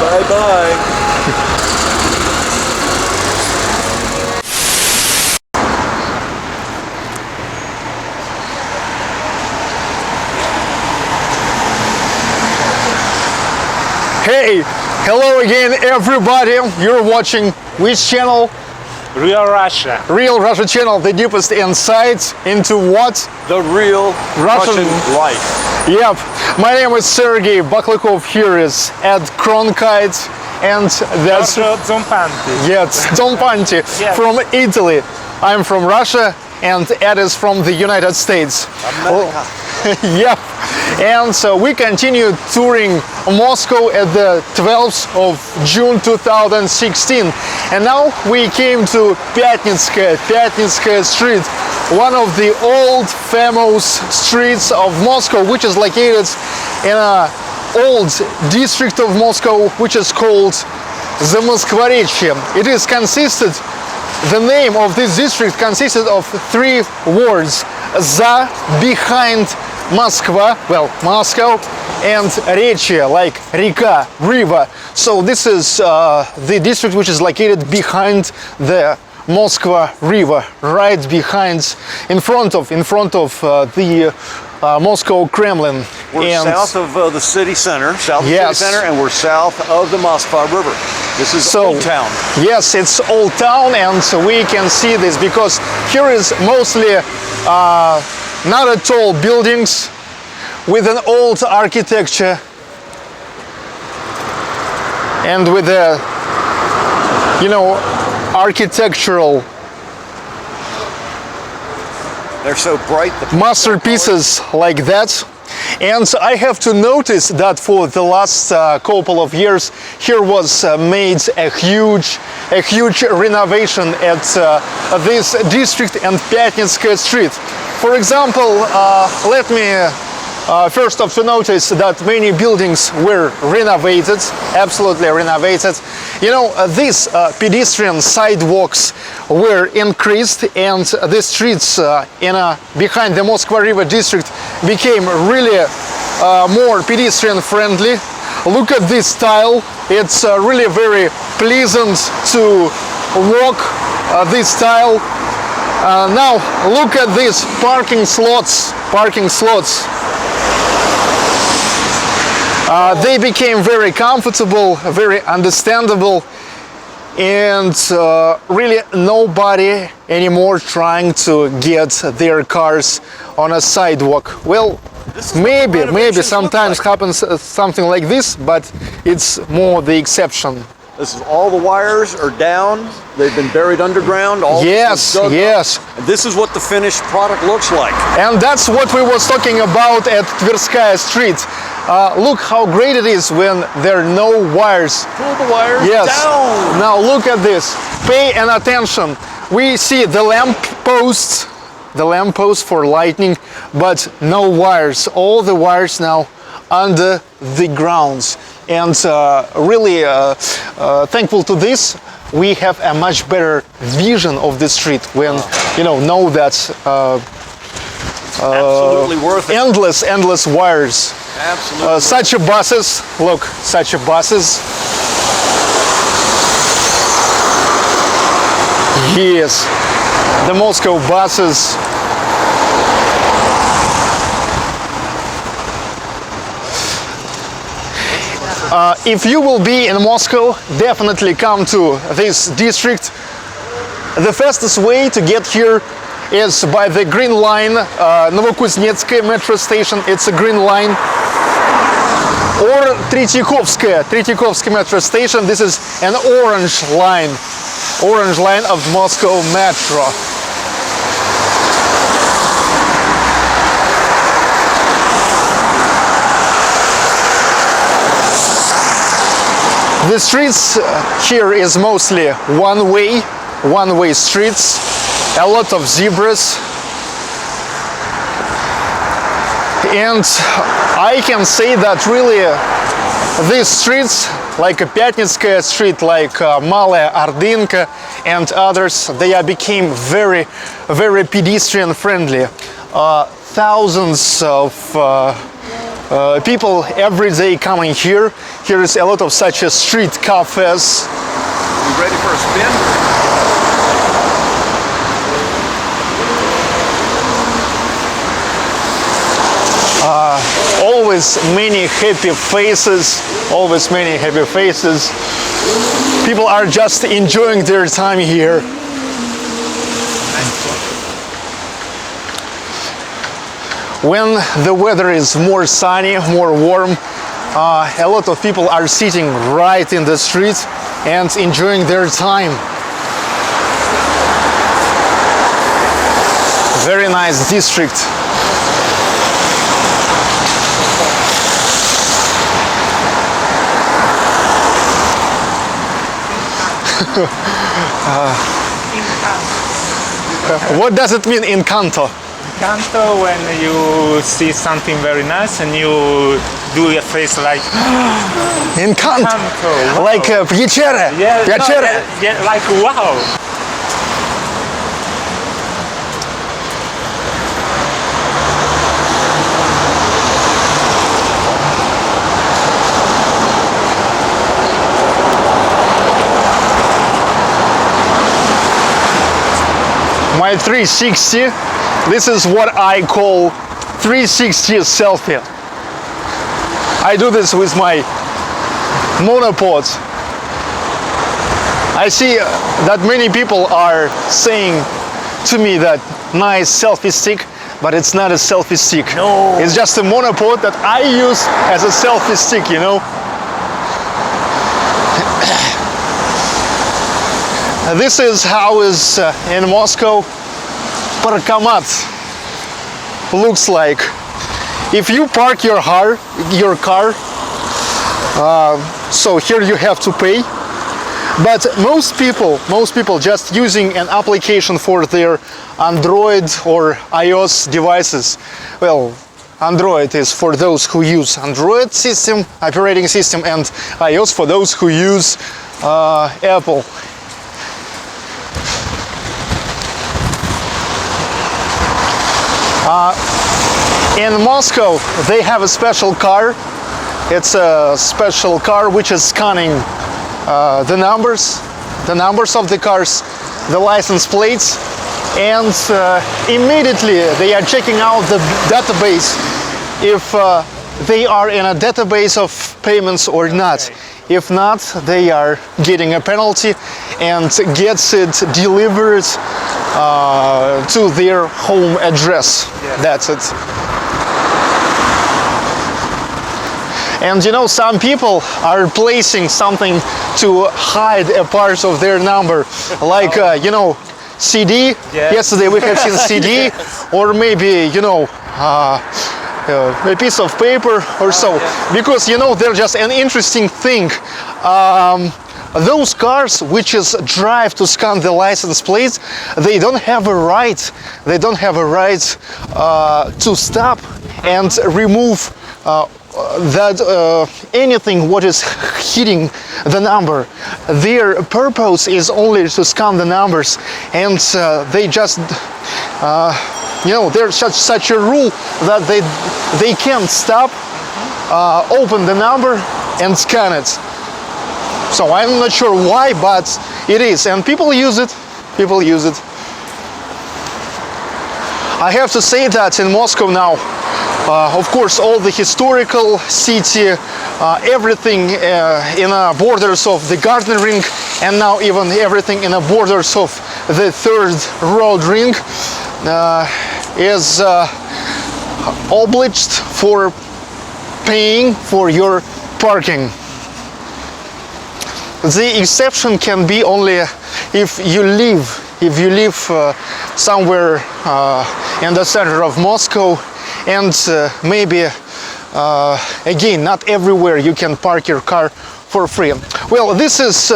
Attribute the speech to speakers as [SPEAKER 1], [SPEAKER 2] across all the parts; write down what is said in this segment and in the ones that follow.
[SPEAKER 1] Bye-bye.
[SPEAKER 2] Hey, hello again everybody. You're watching which channel?
[SPEAKER 3] Real Russia.
[SPEAKER 2] Real Russia channel, the deepest insights into what?
[SPEAKER 1] The real Russian life.
[SPEAKER 2] Yep. My name is Sergey Baklakov. Here is Ed Cronkite, and that's
[SPEAKER 3] Zompanti.
[SPEAKER 2] yes, Zompanti
[SPEAKER 3] Yes.
[SPEAKER 2] from Italy. I'm from Russia, and Ed is from the United States.
[SPEAKER 1] America.
[SPEAKER 2] Yep. And so we continue touring Moscow at the 12th of June 2016. And now we came to Pyatnitskaya Street, one of the old famous streets of Moscow, which is located in an old district of Moscow, which is called Zamoskvorechie. It is consisted, the name of this district consisted of three words: za, behind, Moskva, well, Moscow, and Rechie, like Rika, river. So this is the district which is located behind the Moskva river, right behind, in front of the Moscow Kremlin.
[SPEAKER 1] We're south of the city center, and we're south of the Moskva River. This is Old Town.
[SPEAKER 2] Yes, it's Old Town, and so we can see this because here is mostly not at all buildings with an old architecture and with a, you know, architectural
[SPEAKER 1] they're so bright, the
[SPEAKER 2] masterpieces like that. And I have to notice that for the last couple of years here was made a huge renovation at this district and Pyatnitskaya Street. For example, let me first off to notice that many buildings were renovated, absolutely renovated. You know, these pedestrian sidewalks were increased, and the streets behind the Moskva River district became really more pedestrian friendly. Look at this tile. It's really very pleasant to walk this tile. Now look at these parking slots. They became very comfortable, very understandable, and really nobody anymore trying to get their cars on a sidewalk. Well, maybe sometimes happens something like this, but it's more the exception.
[SPEAKER 1] This is all the wires are down. They've been buried underground.
[SPEAKER 2] Yes.
[SPEAKER 1] And this is what the finished product looks like.
[SPEAKER 2] And that's what we was talking about at Tverskaya Street. Look how great it is when there are no wires.
[SPEAKER 1] Pull the wires down.
[SPEAKER 2] Now look at this. Pay an attention. We see the lamp posts for lighting, but no wires. All the wires now under the grounds. And really thankful to this, we have a much better vision of the street when know that
[SPEAKER 1] absolutely worth it.
[SPEAKER 2] Endless wires.
[SPEAKER 1] Absolutely.
[SPEAKER 2] Such a buses. Look, such a buses. Yes, the Moscow buses. If you will be in Moscow, definitely come to this district. The fastest way to get here is by the green line, Novokuznetskaya metro station, it's a green line, or Tretyakovskaya metro station. This is an orange line of Moscow metro. The streets here is mostly one-way streets, a lot of zebras, and I can say that really these streets, like Pyatnitskaya Street, like Malaya Ardinka and others, they became very pedestrian friendly. Thousands of people every day coming here. Here is a lot of such a street cafes.
[SPEAKER 1] You ready for a spin?
[SPEAKER 2] Always many happy faces. Always many happy faces. People are just enjoying their time here. When the weather is more sunny, more warm, a lot of people are sitting right in the street and enjoying their time. Very nice district. What does it mean in Canto?
[SPEAKER 3] Canto, when you see something very nice and you do a face like
[SPEAKER 2] In Canto,
[SPEAKER 3] Canto, wow.
[SPEAKER 2] like piacere,
[SPEAKER 3] yeah,
[SPEAKER 2] piacere.
[SPEAKER 3] no, yeah, like wow.
[SPEAKER 2] My 360, this is what I call 360 selfie. I do this with my monopod. I see that many people are saying to me that nice selfie stick, but it's not a selfie stick.
[SPEAKER 1] No.
[SPEAKER 2] It's just a monopod that I use as a selfie stick, you know. This is how is in Moscow parkomat looks like. If you park your car, so here you have to pay. But most people just using an application for their Android or iOS devices. Well, Android is for those who use Android system, operating system, and iOS for those who use Apple. In Moscow, they have a special car. It's a special car which is scanning the numbers of the cars, the license plates, and immediately they are checking out the database if they are in a database of payments or not. If not, they are getting a penalty and gets it delivered to their home address.
[SPEAKER 3] Yeah.
[SPEAKER 2] That's it. And you know, some people are placing something to hide a part of their number, like you know, CD.
[SPEAKER 3] Yeah.
[SPEAKER 2] Yesterday we have seen CD, or maybe you know, a piece of paper or so.
[SPEAKER 3] Yeah.
[SPEAKER 2] Because you know, there's just an interesting thing. Those cars which is drive to scan the license plates, they don't have a right. They don't have a right to stop and remove anything what is hitting the number. Their purpose is only to scan the numbers, and they just you know, there's such a rule that they can't stop, open the number and scan it. So I'm not sure why, but it is, and people use it. People use it. I have to say that in Moscow now, of course, all the historical city, everything in the borders of the Garden Ring, and now even everything in the borders of the third road ring is obliged for paying for your parking. The exception can be only if you live somewhere in the center of Moscow, and maybe again, not everywhere you can park your car for free. Well, this is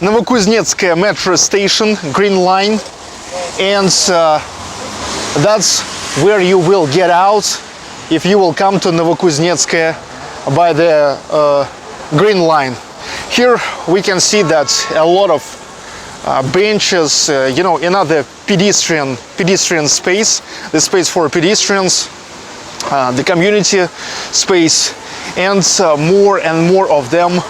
[SPEAKER 2] Zamoskvorechie metro station, Green Line, and that's where you will get out if you will come to Zamoskvorechie by the Green Line. Here we can see that a lot of benches, you know, another pedestrian space, the space for pedestrians. the community space, and more of them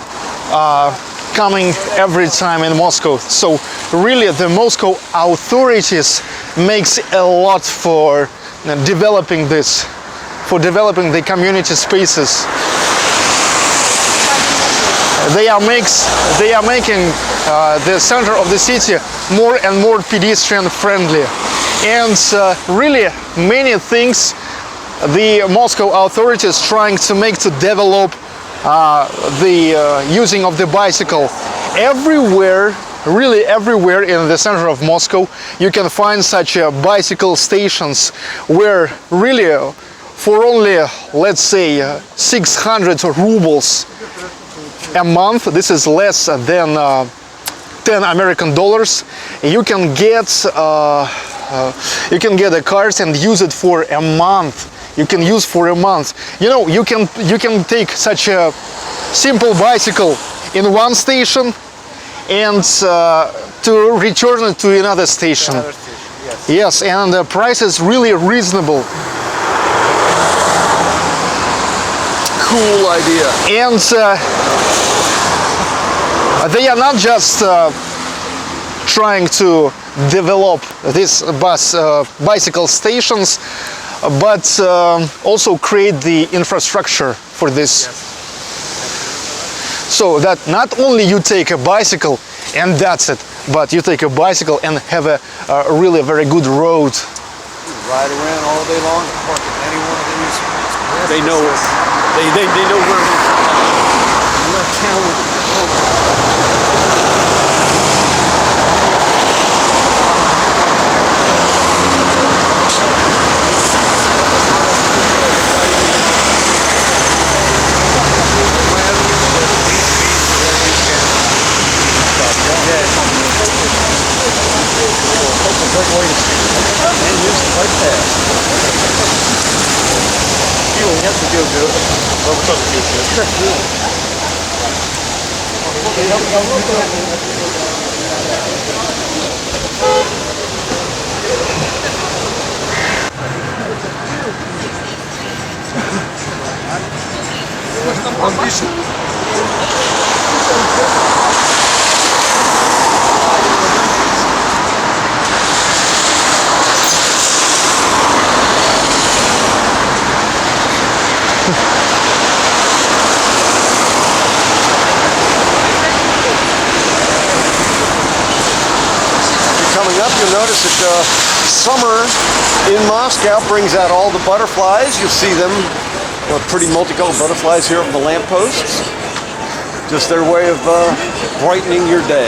[SPEAKER 2] coming every time in Moscow. So really the Moscow authorities makes a lot for developing this, for developing the community spaces. They are making the center of the city more and more pedestrian friendly, and really many things the Moscow authorities trying to make to develop the using of the bicycle. Everywhere, really everywhere in the center of Moscow, you can find such bicycle stations where really for only, let's say, 600 rubles a month, this is less than 10 American dollars, you can get the cars and use it for a month. You can use for a month. You know, you can take such a simple bicycle in one station and to return it to another station. Yes, and the price is really reasonable.
[SPEAKER 1] Cool idea.
[SPEAKER 2] And they are not just trying to develop these bicycle stations, but also create the infrastructure for this. So that not only you take a bicycle and that's it, but you take a bicycle and have a really very good road.
[SPEAKER 1] Ride around all day long, park at any one of these. They know it. They know where coming up, you'll notice that summer in Moscow brings out all the butterflies. You'll see them, pretty multicolored butterflies here on the lampposts. Just their way of brightening your day.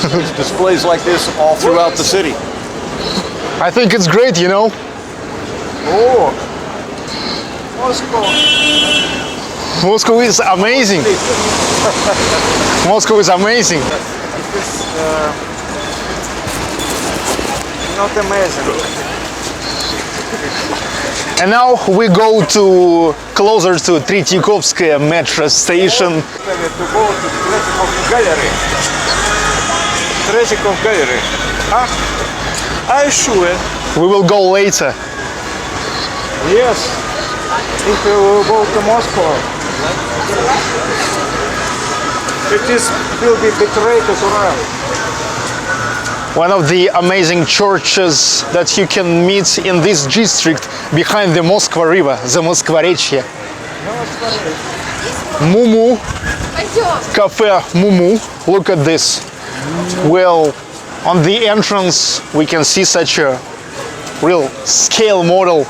[SPEAKER 1] There's displays like this all throughout the city.
[SPEAKER 2] I think it's great, you know.
[SPEAKER 1] Oh, Moscow.
[SPEAKER 2] Moscow is amazing. Moscow is amazing.
[SPEAKER 3] It's not amazing.
[SPEAKER 2] And now we go to closer to Tretyakovskaya metro station.
[SPEAKER 3] Tretjakov gallery. Are you sure?
[SPEAKER 2] We will go later.
[SPEAKER 3] Yes. If you go to Moscow, it will be betrayed as well.
[SPEAKER 2] One of the amazing churches that you can meet in this district behind the Moskva river, Zamoskvorechie. Mumu, cafe Mumu. Look at this. Well, on the entrance we can see such a real scale model.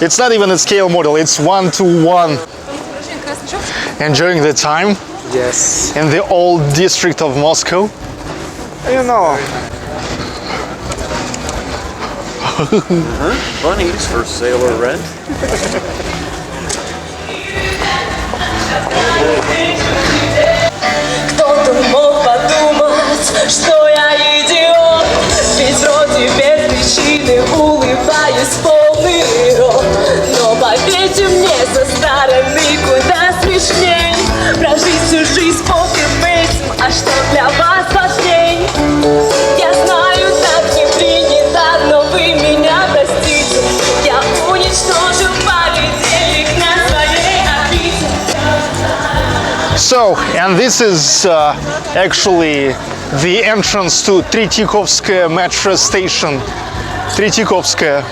[SPEAKER 2] It's not even a scale model, it's 1:1. Enjoying the time?
[SPEAKER 3] Yes.
[SPEAKER 2] In the old district of Moscow?
[SPEAKER 3] You know.
[SPEAKER 1] Bunnies for sale or rent.
[SPEAKER 4] Кто-то мог подумать, что я идиот, ведь вроде без причины улыбаюсь в полный рот. Но поверьте мне, со стороны куда смешней прожить всю жизнь пофиг этим, а что для вас важней? Я знаю, так не
[SPEAKER 2] So, and this is actually the entrance to Tretyakovskaya metro station. Tretyakovskaya.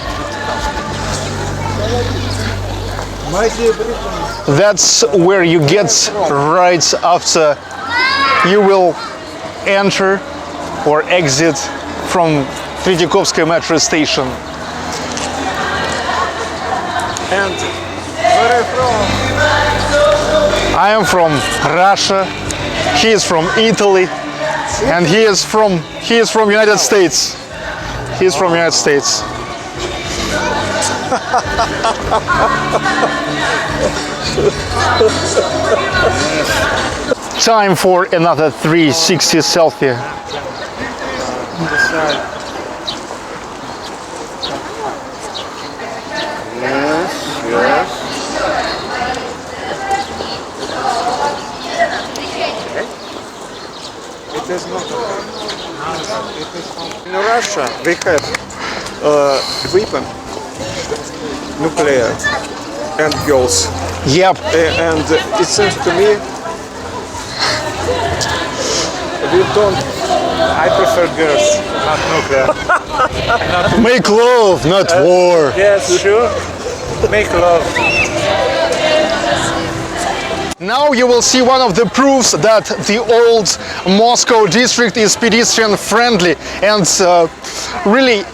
[SPEAKER 2] That's where you get right after you will enter or exit from Tretyakovskaya metro station.
[SPEAKER 1] And where are you from?
[SPEAKER 2] I am from Russia. He is from Italy, and he is from United States. He is from United States. Time for another 360 selfie.
[SPEAKER 1] Yes.
[SPEAKER 5] It is not. In Russia, we have weapon, nuclear, and girls.
[SPEAKER 2] Yep.
[SPEAKER 5] And it seems to me we don't.
[SPEAKER 3] I prefer girls, not nuclear.
[SPEAKER 2] Make love, not war.
[SPEAKER 3] Yes, sure. Make love.
[SPEAKER 2] Now you will see one of the proofs that the old Moscow district is pedestrian friendly, and really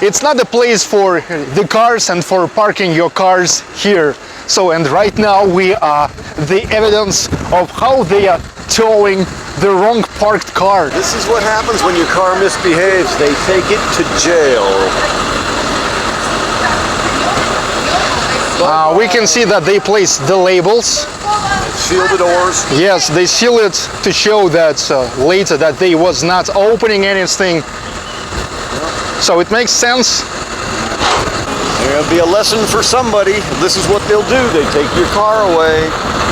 [SPEAKER 2] it's not a place for the cars and for parking your cars here. So, and right now we are the evidence of how they are towing the wrong parked car.
[SPEAKER 1] This is what happens when your car misbehaves. They take it to jail.
[SPEAKER 2] We can see that they place the labels.
[SPEAKER 1] Seal the doors.
[SPEAKER 2] Yes, they seal it to show that later that they was not opening anything. So it makes sense.
[SPEAKER 1] There'll be a lesson for somebody. This is what they'll do. They take your car away.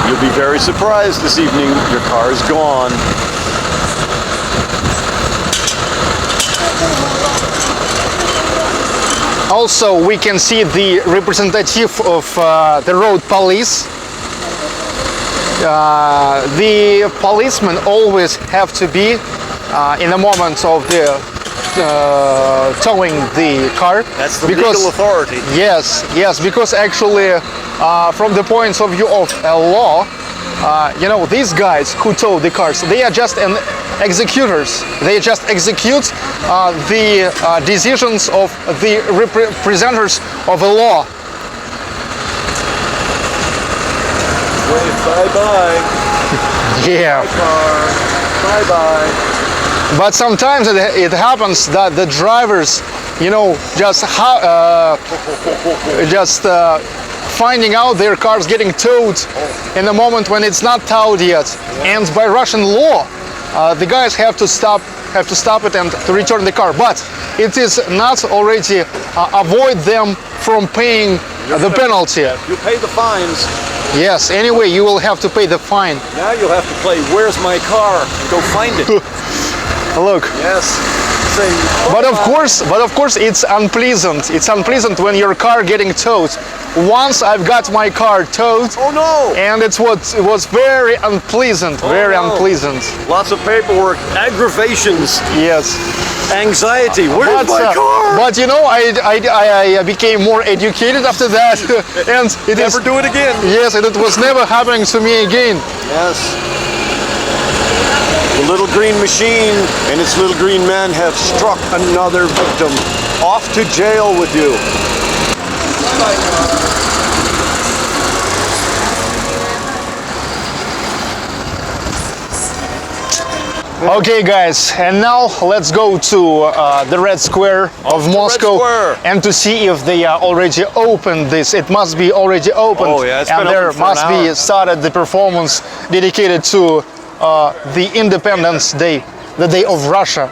[SPEAKER 1] You'll be very surprised this evening. Your car is gone.
[SPEAKER 2] Also, we can see the representative of the road police. The policemen always have to be in the moment of the towing the car.
[SPEAKER 1] That's the legal authority.
[SPEAKER 2] Yes, because actually from the point of view of a law, you know, these guys who tow the cars, they are just executors. They just execute the decisions of the representatives of a law.
[SPEAKER 1] Bye-bye.
[SPEAKER 2] Yeah.
[SPEAKER 1] Car. Bye-bye.
[SPEAKER 2] But sometimes it happens that the drivers, you know, just finding out their cars getting towed in the moment when it's not towed yet. And by Russian law, the guys have to stop it and to return the car. But it is not already avoid them from paying the penalty.
[SPEAKER 1] You pay the fines.
[SPEAKER 2] Yes, anyway, you will have to pay the fine.
[SPEAKER 1] Now you'll have to play Where's My Car? And go find it.
[SPEAKER 2] Look.
[SPEAKER 1] Yes. Saying, oh,
[SPEAKER 2] But of course, it's unpleasant. It's unpleasant when your car getting towed. Once I've got my car towed.
[SPEAKER 1] Oh no!
[SPEAKER 2] And it was very unpleasant. Very unpleasant.
[SPEAKER 1] Lots of paperwork, aggravations.
[SPEAKER 2] Yes.
[SPEAKER 1] Anxiety. Where's my car?
[SPEAKER 2] But you know, I became more educated after that, and it
[SPEAKER 1] never do it again.
[SPEAKER 2] Yes, and it was never happening to me again.
[SPEAKER 1] Yes. The little green machine and its little green man have struck another victim. Off to jail with you.
[SPEAKER 2] Okay guys, and now let's go to the Red Square of Moscow and to see if they are already opened this. It must be already opened.
[SPEAKER 1] Oh yeah, it's
[SPEAKER 2] and
[SPEAKER 1] been
[SPEAKER 2] there
[SPEAKER 1] open for
[SPEAKER 2] must
[SPEAKER 1] an
[SPEAKER 2] be
[SPEAKER 1] hour.
[SPEAKER 2] started the performance dedicated to the Independence Day, the day of Russia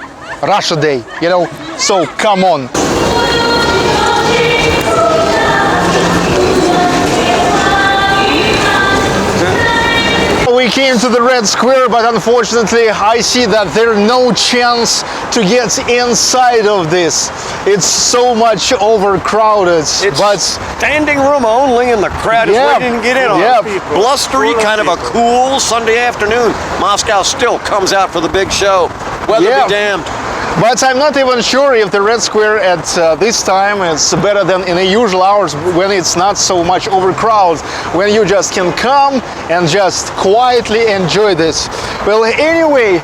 [SPEAKER 2] Day, you know, so come on. We came to the Red Square, but unfortunately I see that there's no chance to get inside of this. it's so much overcrowded.
[SPEAKER 1] It's
[SPEAKER 2] but
[SPEAKER 1] standing room only, and the crowd is
[SPEAKER 2] Yeah.
[SPEAKER 1] waiting to get in on
[SPEAKER 2] Yeah.
[SPEAKER 1] it. Blustery, kind of a cool Sunday afternoon. Moscow still comes out for the big show. Weather
[SPEAKER 2] Yeah.
[SPEAKER 1] be damned.
[SPEAKER 2] But I'm not even sure if the Red Square at this time is better than in the usual hours when it's not so much overcrowded, when you just can come and just quietly enjoy this. Well, anyway,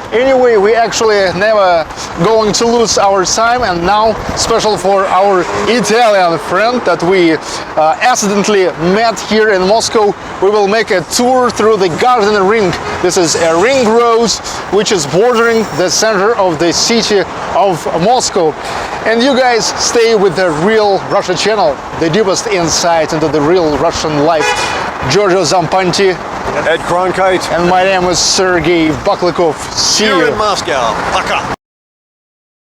[SPEAKER 2] we actually never going to lose our time, and now, special for our Italian friend that we accidentally met here in Moscow, we will make a tour through the Garden Ring. This is a ring road which is bordering the center of the city of Moscow. And you guys stay with the Real Russia channel, the deepest insight into the real Russian life. Giorgio Zampanti,
[SPEAKER 1] Ed Cronkite,
[SPEAKER 2] and my name is Sergey Baklikov. See
[SPEAKER 1] here
[SPEAKER 2] you.
[SPEAKER 1] in Moscow. Пока.